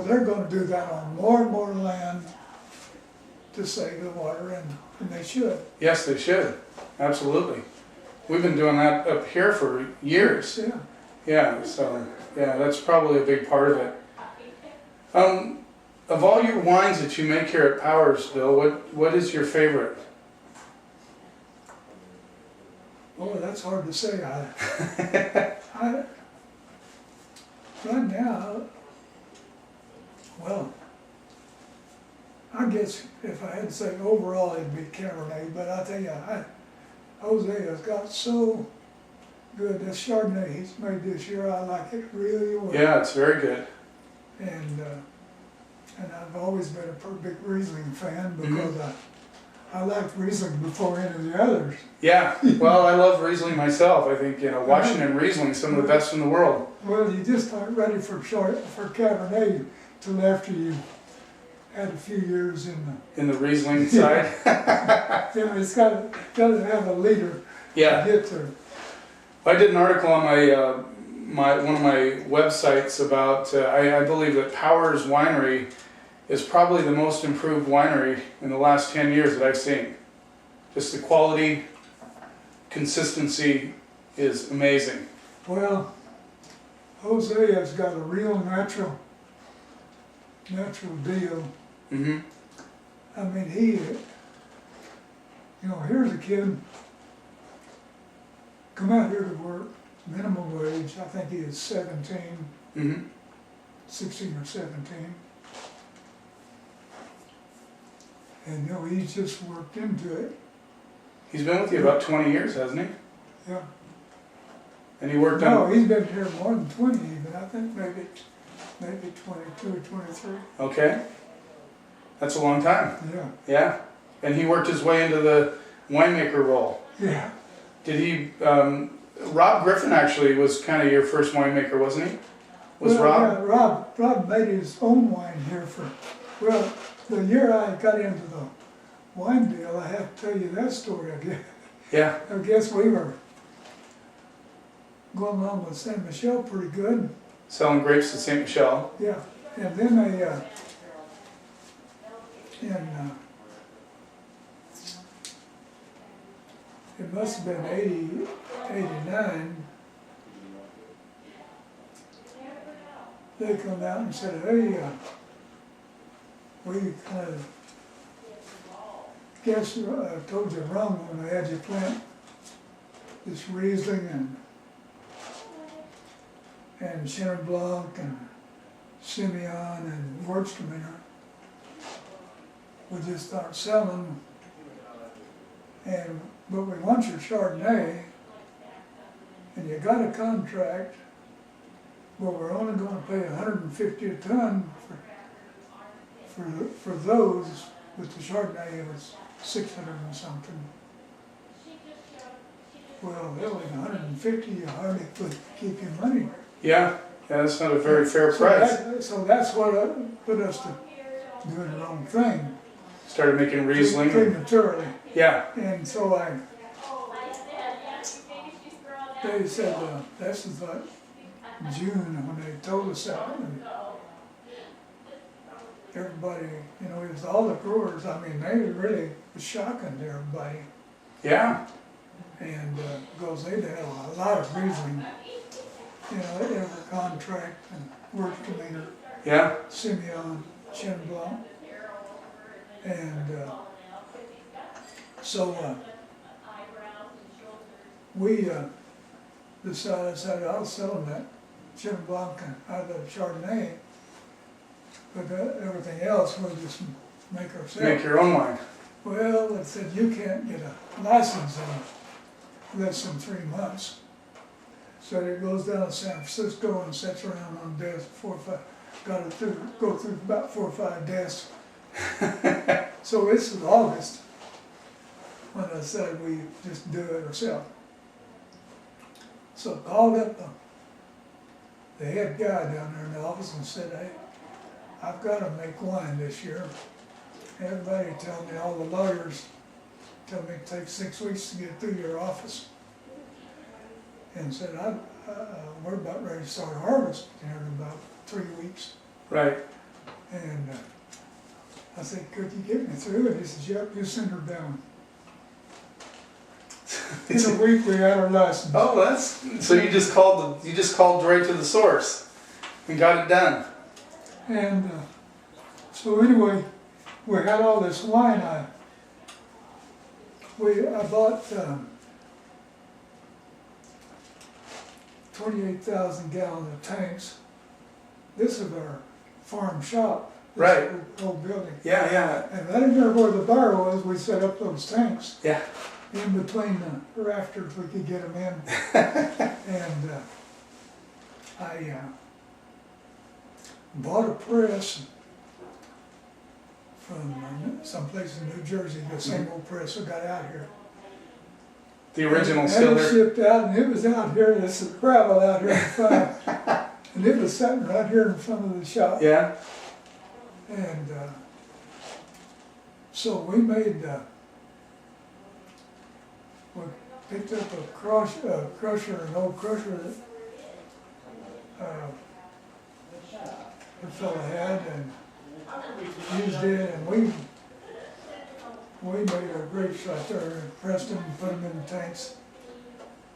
they're gonna do that on more and more land to save the water, and they should. Yes, they should. Absolutely. We've been doing that up here for years. Yeah. Yeah, so, yeah, that's probably a big part of it. Of all your wines that you make here at Powersville, what is your favorite? Oh, that's hard to say. Right now, well, I guess if I had to say overall, it'd be Cabernet, but I tell you, Jose has got so good. This Chardonnay he's made this year, I like it really well. Yeah, it's very good. And I've always been a big Riesling fan because I liked Riesling before any of the others. Yeah, well, I love Riesling myself. I think, Washington Riesling is some of the best in the world. Well, you just aren't ready for Cabernet till after you had a few years in the Riesling side. It's got to have a leader Yeah. to get there. I did an article on one of my websites about, I believe that Powers Winery is probably the most improved winery in the last 10 years that I've seen. Just the quality, consistency is amazing. Well, Jose has got a real natural deal. Mm-hmm. I mean, here's a kid come out here to work, minimum wage. I think he is 17, 16 or 17. And he's just worked into it. He's been with you about 20 years, hasn't he? Yeah. And he worked No, on... he's been here more than 20 even. I think maybe 22 or 23. Okay. That's a long time. Yeah. Yeah. And he worked his way into the winemaker role. Yeah. Did he... Rob Griffin actually was kind of your first winemaker, wasn't he? Rob? Yeah, Rob made his own wine here the year I got into the wine deal, I have to tell you that story again. Yeah. I guess we were going along with Saint Michel pretty good. Selling grapes to Saint Michel. Yeah, and then it must have been 80, 89, they come out and said, hey, we kind of told you wrong when I had you plant this Riesling and Chenin Blanc and Simeon and Gewürztraminer. We just start selling, but we want your Chardonnay, and you got a contract, but we're only going to pay $150 a ton for those. With the Chardonnay, it was 600 and something. Well, that was 150. You hardly could keep your money. Yeah, that's not a very fair price. So that's what put us to doing the wrong thing. Started making Riesling. Prematurely. Yeah. And so they said, this is like June when they told us that. And everybody, it was all the growers. I mean, they really was shocking to everybody. Yeah. And because they'd had a lot of Riesling, they had a contract and Gewürztraminer. Yeah. Simeon, Chenin Blanc. And so we decided I'll sell them that Chenin Blanc out of the Chardonnay, but everything else we'll just make ourselves. Make your own wine. Well, it said you can't get a license in less than 3 months. So it goes down to San Francisco and sits around on desk 4 or 5. Got to go through about 4 or 5 desks. So this was August when I said we just do it ourselves. So I called up the head guy down there in the office and said, hey, I've got to make wine this year. Everybody tell me, all the lawyers tell me it takes 6 weeks to get through your office. And said, we're about ready to start harvest here in about 3 weeks. Right. And I said, could you get me through? And he says, yep, you send her down. In a week we had our license. Oh, so you just called right to the source and got it done. And so anyway, we had all this wine. I bought 28,000 gallons of tanks. This is our farm shop. This Right. Old building. Yeah, yeah, And right in there where the bar was, we set up those tanks. yeah. In between the rafters, we could get them in. And I bought a press from someplace in New Jersey, the same old press that got out here. The original And still it there. shipped out, and it was out here, this is gravel out here in front. And it was sitting right here in front of the shop. Yeah. And so we made, we picked up a crusher, an old crusher that the fella had, and used it, and we made our grapes right there and pressed them and put them in the tanks.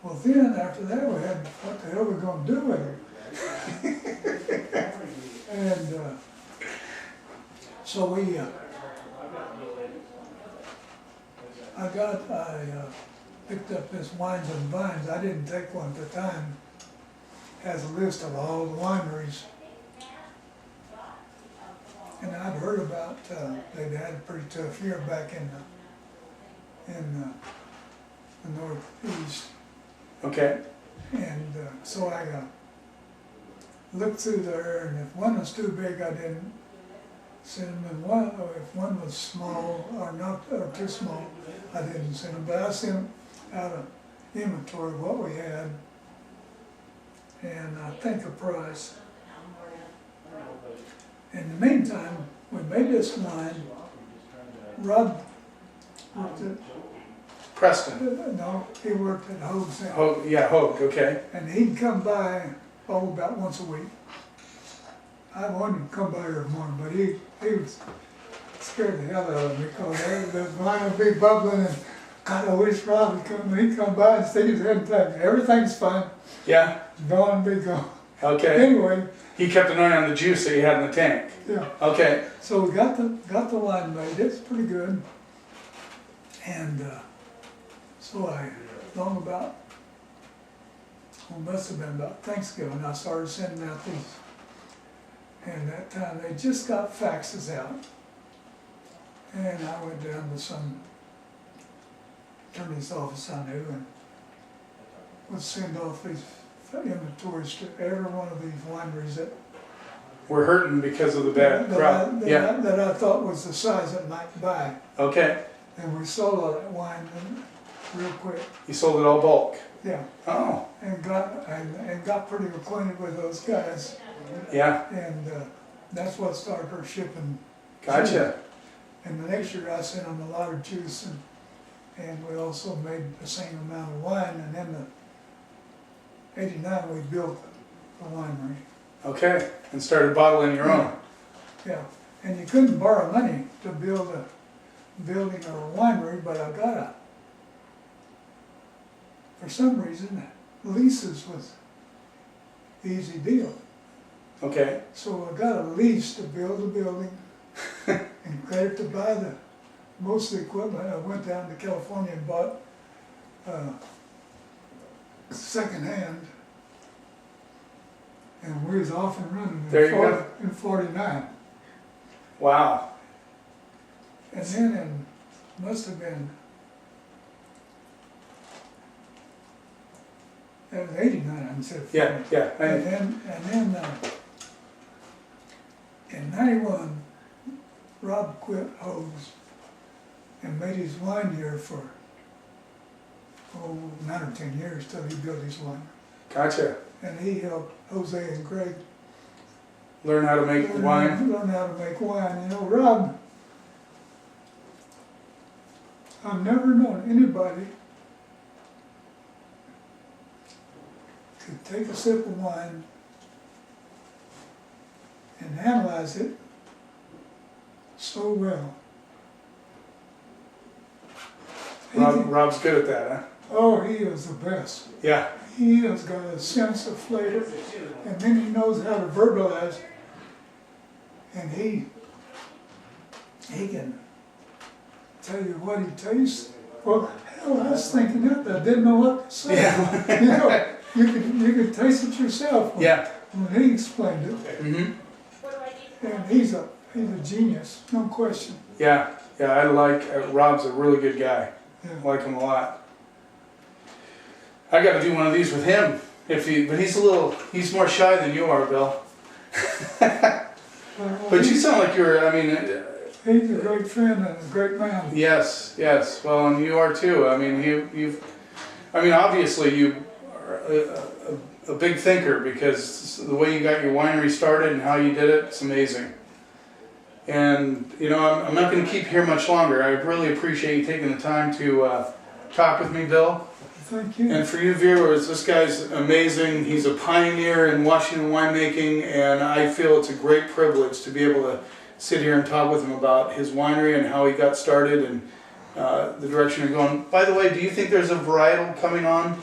Well, then after that we had, what the hell are we gonna do with them? And so I picked up this Wines and Vines. I didn't take one at the time. Has a list of all the wineries. And I'd heard about, they'd had a pretty tough year back in the Northeast. Okay. And so I looked through there, and if one was too big, I didn't send them. And if one was small or too small, I didn't send them. But I sent out an inventory of what we had, and I think a price. In the meantime, we made this wine. Rob worked at Preston. no, he worked at Hoag's. Hogue, yeah, Hogue, okay. And he'd come by, about once a week. I wanted him to come by every morning, but he was scared the hell out of me because the wine would be bubbling, and God, I wish Rob would come. He'd come by and stick his head and tell me, everything's fine. Yeah. It's gone, be gone. Okay. Anyway. He kept an eye on the juice that you had in the tank. Yeah. Okay. So we got the wine made. It's pretty good. And so must have been about Thanksgiving, I started sending out these. And that time they just got faxes out. And I went down to some attorney's office I knew and would send off these inventories to every one of these wineries that We're hurting because of the bad crop. that I thought was the size that might buy. Okay. And we sold all that wine real quick. You sold it all bulk. Yeah. Oh. And got pretty acquainted with those guys. Yeah. And that's what started her shipping. Gotcha. And the next year I sent them a lot of juice, and we also made the same amount of wine. And then in '89 we built the winery. Okay. And started bottling your own. Yeah. And you couldn't borrow money to build a building or a winery, but I got for some reason, leases was an easy deal. Okay. So I got a lease to build a building and credit to buy most of the equipment. I went down to California and bought secondhand, and we was off and running in 49. Wow. And then must have been, that was '89 instead of 40. Yeah. And then in '91, Rob quit Hoag's and made his wine here for 9 or 10 years till he built his wine. Gotcha. And he helped Jose and Greg Learn how to make wine. Learn how to make wine. You know, Rob, I've never known anybody could take a sip of wine and analyze it so well. He can- Rob's good at that, huh? oh, he is the best. Yeah. He has got a sense of flavor, and then he knows how to verbalize. And he can tell you what he tastes. Well, hell, I was thinking that, but I didn't know what to say. Yeah. You know, you can taste it yourself when, Yeah. when he explained it. Mm-hmm. And he's a genius, no question. Yeah. Yeah. I like Rob's a really good guy. Yeah. I like him a lot. I got to do one of these with him. But he's more shy than you are, Bill. But you sound like you're. I mean. He's a great friend and a great man. Yes, yes. Well, and you are too. I mean, you've. I mean, obviously you are a big thinker because the way you got your winery started and how you did it, it's amazing. And you know, I'm not going to keep here much longer. I really appreciate you taking the time to talk with me, Bill. Thank you. And for you viewers, this guy's amazing. He's a pioneer in Washington winemaking, and I feel it's a great privilege to be able to sit here and talk with him about his winery and how he got started and the direction you're going. By the way, do you think there's a varietal coming on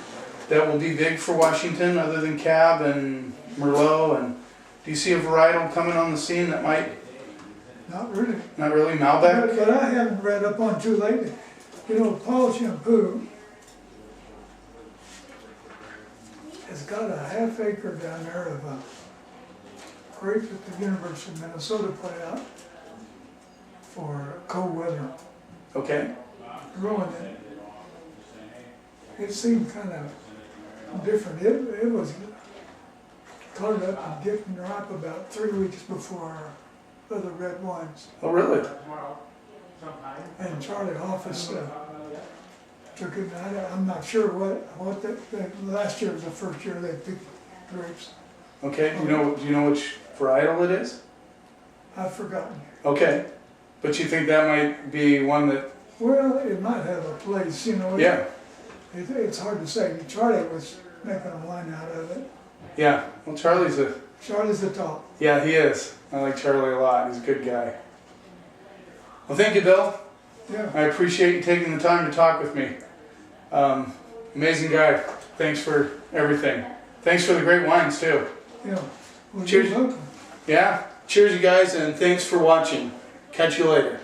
that will be big for Washington other than Cab and Merlot? And do you see a varietal coming on the scene that might? Not really. Not really, Malbec? But I haven't read up on too lately. You know, Paul Shampoo has got a half acre down there of grape that the University of Minnesota put out for cold weather Okay. growing it. It seemed kind of different. It was colored up and getting ripe about 3 weeks before our other red wines. Oh, really? And Charlie Office took it. I'm not sure what last year was the first year they picked grapes. Okay. Do you know which varietal it is? I've forgotten. Okay. But you think that might be one that? Well, it might have a place, you know. Yeah. It's hard to say. Charlie was making a wine out of it. Yeah. Well, Charlie's Charlie's the top. Yeah, he is. I like Charlie a lot. He's a good guy. Well, thank you, Bill. Yeah. I appreciate you taking the time to talk with me. Amazing guy. Thanks for everything. Thanks for the great wines, too. Yeah. Well, Cheers. you're welcome. Yeah. Cheers, you guys, and thanks for watching. Catch you later.